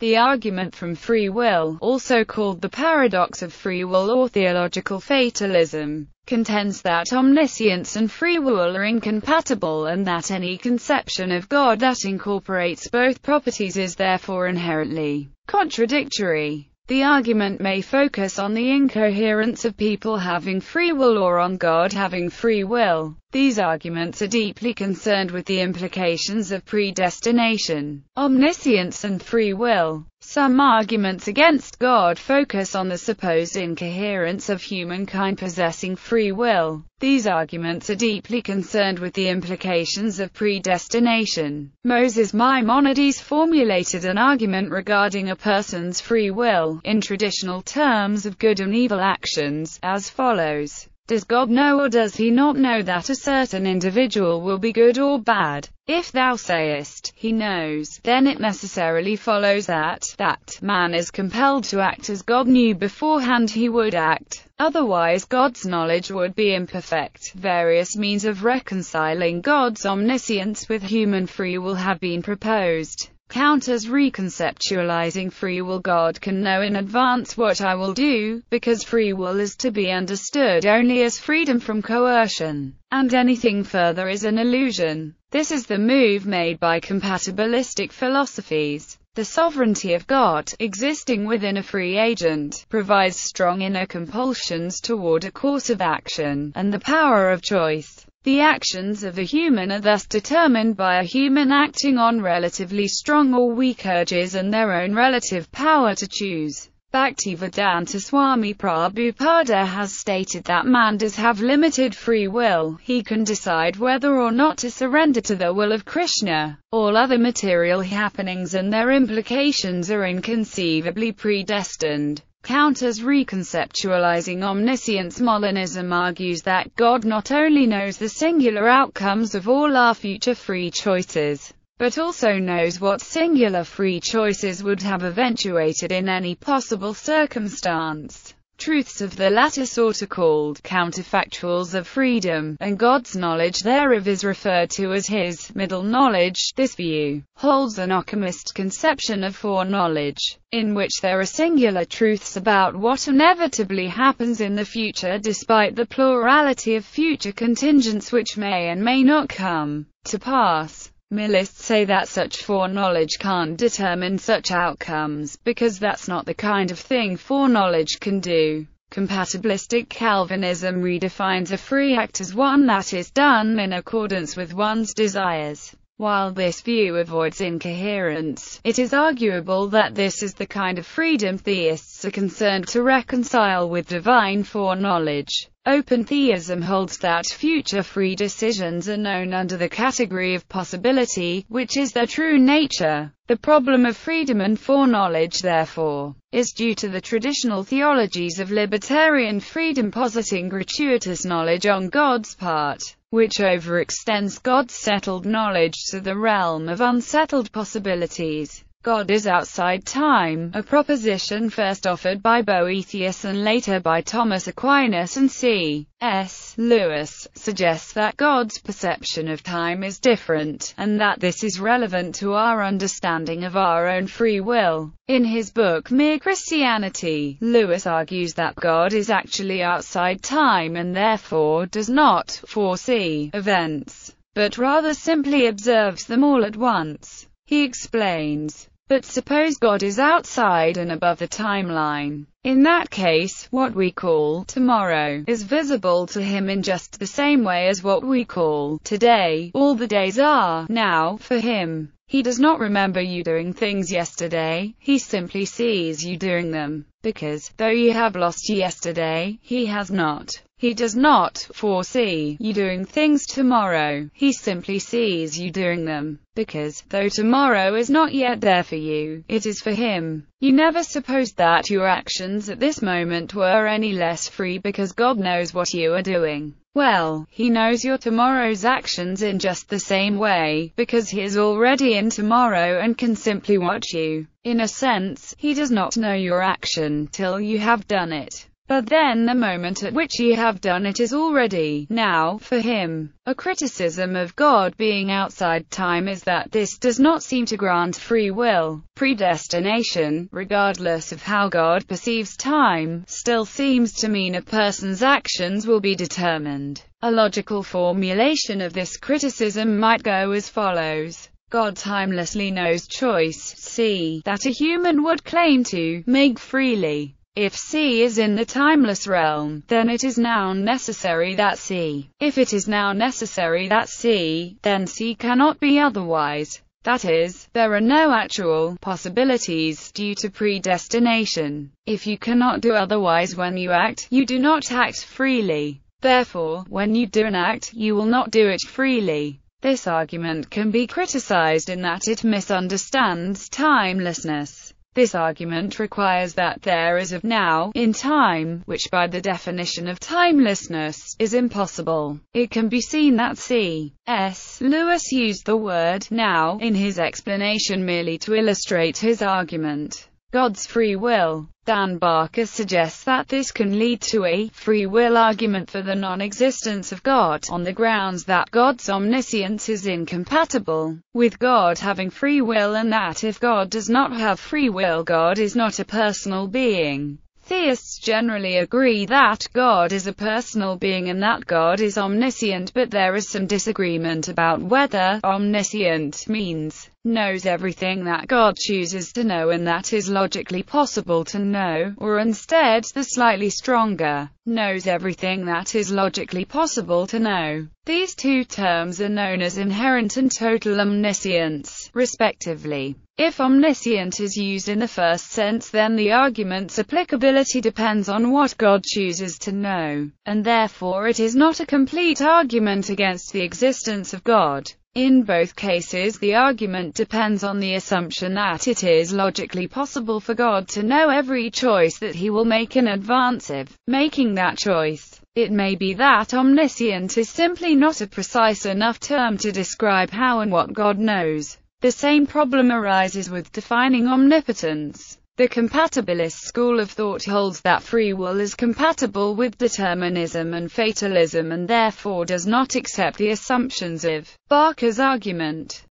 The argument from free will, also called the paradox of free will or theological fatalism, contends that omniscience and free will are incompatible, and that any conception of God that incorporates both properties is therefore inherently contradictory. The argument may focus on the incoherence of people having free will or on God having free will. These arguments are deeply concerned with the implications of predestination, omniscience and free will. Some arguments against God focus on the supposed incoherence of humankind possessing free will. These arguments are deeply concerned with the implications of predestination. Moses Maimonides formulated an argument regarding a person's free will, in traditional terms of good and evil actions, as follows. Does God know or does he not know that a certain individual will be good or bad? If thou sayest, he knows, then it necessarily follows that man is compelled to act as God knew beforehand he would act. Otherwise God's knowledge would be imperfect. Various means of reconciling God's omniscience with human free will have been proposed. Counters reconceptualizing free will. God can know in advance what I will do, because free will is to be understood only as freedom from coercion, and anything further is an illusion. This is the move made by compatibilistic philosophies. The sovereignty of God, existing within a free agent, provides strong inner compulsions toward a course of action, and the power of choice. The actions of a human are thus determined by a human acting on relatively strong or weak urges and their own relative power to choose. Bhaktivedanta Swami Prabhupada has stated that man does have limited free will. He can decide whether or not to surrender to the will of Krishna. All other material happenings and their implications are inconceivably predestined. Counters reconceptualizing omniscience. Molinism argues that God not only knows the singular outcomes of all our future free choices, but also knows what singular free choices would have eventuated in any possible circumstance. Truths of the latter sort are called counterfactuals of freedom, and God's knowledge thereof is referred to as his middle knowledge. This view holds an occultist conception of foreknowledge, in which there are singular truths about what inevitably happens in the future despite the plurality of future contingents which may and may not come to pass. Millists say that such foreknowledge can't determine such outcomes, because that's not the kind of thing foreknowledge can do. Compatibilistic Calvinism redefines a free act as one that is done in accordance with one's desires. While this view avoids incoherence, it is arguable that this is the kind of freedom theists are concerned to reconcile with divine foreknowledge. Open theism holds that future free decisions are known under the category of possibility, which is their true nature. The problem of freedom and foreknowledge, therefore, is due to the traditional theologies of libertarian freedom positing gratuitous knowledge on God's part, which overextends God's settled knowledge to the realm of unsettled possibilities. God is outside time, a proposition first offered by Boethius and later by Thomas Aquinas, and C.S. Lewis suggests that God's perception of time is different, and that this is relevant to our understanding of our own free will. In his book Mere Christianity, Lewis argues that God is actually outside time and therefore does not foresee events, but rather simply observes them all at once. He explains, but suppose God is outside and above the timeline. In that case, what we call tomorrow is visible to him in just the same way as what we call today. All the days are now for him. He does not remember you doing things yesterday, he simply sees you doing them, because, though you have lost yesterday, he has not. He does not foresee you doing things tomorrow, he simply sees you doing them, because, though tomorrow is not yet there for you, it is for him. You never supposed that your actions at this moment were any less free because God knows what you are doing. Well, he knows your tomorrow's actions in just the same way, because he is already in tomorrow and can simply watch you. In a sense, he does not know your action till you have done it. but then the moment at which ye have done it is already now for him. A criticism of God being outside time is that this does not seem to grant free will. Predestination, regardless of how God perceives time, still seems to mean a person's actions will be determined. A logical formulation of this criticism might go as follows. God timelessly knows choice, C, that a human would claim to make freely. If C is in the timeless realm, then it is now necessary that C. If it is now necessary that C, then C cannot be otherwise. That is, there are no actual possibilities due to predestination. If you cannot do otherwise when you act, you do not act freely. Therefore, when you do an act, you will not do it freely. This argument can be criticized in that it misunderstands timelessness. This argument requires that there is a now in time, which by the definition of timelessness, is impossible. It can be seen that C.S. Lewis used the word now in his explanation merely to illustrate his argument. God's free will. Dan Barker suggests that this can lead to a free will argument for the non-existence of God, on the grounds that God's omniscience is incompatible with God having free will, and that if God does not have free will, God is not a personal being. Theists generally agree that God is a personal being and that God is omniscient, but there is some disagreement about whether omniscient means knows everything that God chooses to know and that is logically possible to know, or instead, the slightly stronger, knows everything that is logically possible to know. These two terms are known as inherent and total omniscience, respectively. If omniscient is used in the first sense, then the argument's applicability depends on what God chooses to know, and therefore it is not a complete argument against the existence of God. In both cases, the argument depends on the assumption that it is logically possible for God to know every choice that he will make in advance of making that choice. It may be that omniscient is simply not a precise enough term to describe how and what God knows. The same problem arises with defining omnipotence. The compatibilist school of thought holds that free will is compatible with determinism and fatalism and therefore does not accept the assumptions of Barker's argument.